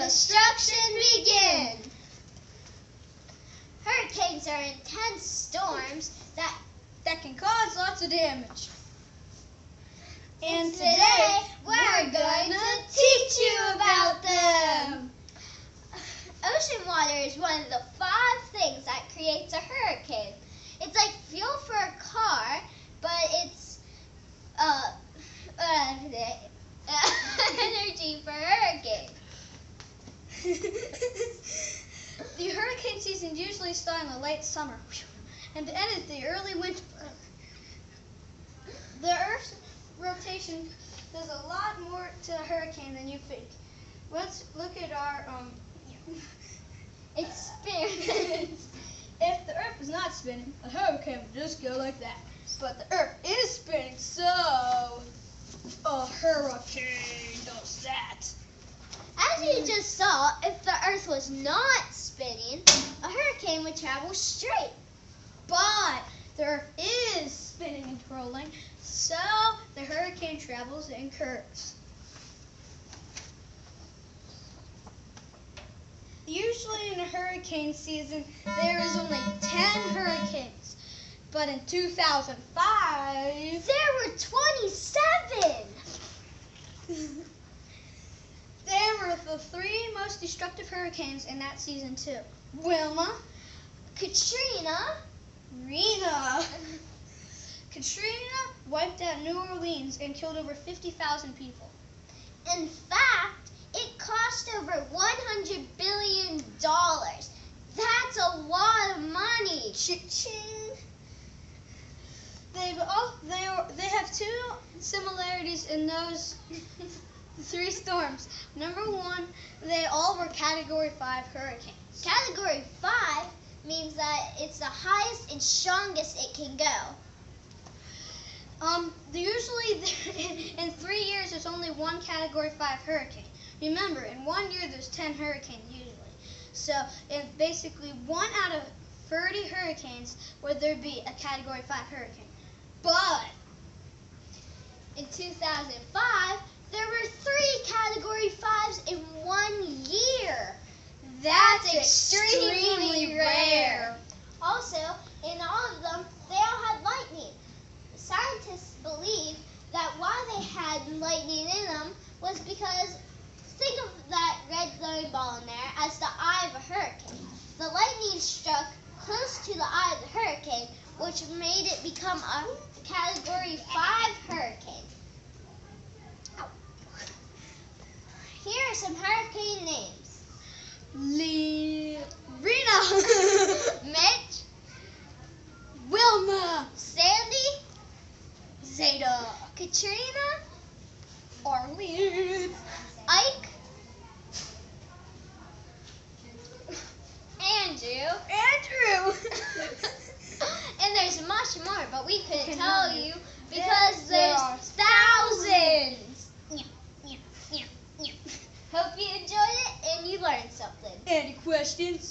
destruction begin. Hurricanes are intense storms that can cause lots of damage. And today we're going to teach you about them. Ocean water is one of the 5 things that creates a hurricane. It's like fuel for a car, but it's energy for a hurricane. The hurricane season usually starts in the late summer and ends in the early winter. The Earth's rotation does a lot more to a hurricane than you think. Let's look at our experiments. If the Earth is not spinning, a hurricane would just go like that. But the Earth is spinning, so a hurricane does that. As you just saw, if the Earth was not spinning, a hurricane would travel straight. But the Earth is spinning and rolling, so the hurricane travels in curves. Usually in a hurricane season, there is only 10 hurricanes. But in 2005, there were 27! There were the 3 most destructive hurricanes in that season too. Wilma, Katrina, Rena. Katrina wiped out New Orleans and killed over 50,000 people. In fact, it cost over $100 billion. That's a lot of money. Cha-ching. They have 2 similarities in those 3 storms. Number 1, they all were Category 5 hurricanes. Category 5 means that it's the highest and strongest it can go. Usually in 3 years there's only 1 Category 5 hurricane. Remember, in 1 year there's 10 hurricanes usually. So in basically 1 out of 30 hurricanes would there be a Category 5 hurricane. But in 2005, there were 3 Category 5s in 1 year. That's extremely rare. Also, in all of them, they all had lightning. Scientists believe that why they had lightning in them was because, think of that red glowing ball in there as the eye of a hurricane. The lightning struck close to the eye of the hurricane, which made it become a Category 5 hurricane. Here are some hurricane names. Rena, Mitch, Wilma, Sandy, Zeta, Katrina, Arlene, Ike, Andrew. And there's much more, but we couldn't tell you because there's thousands. Hope you enjoyed it and you learned something. Any questions?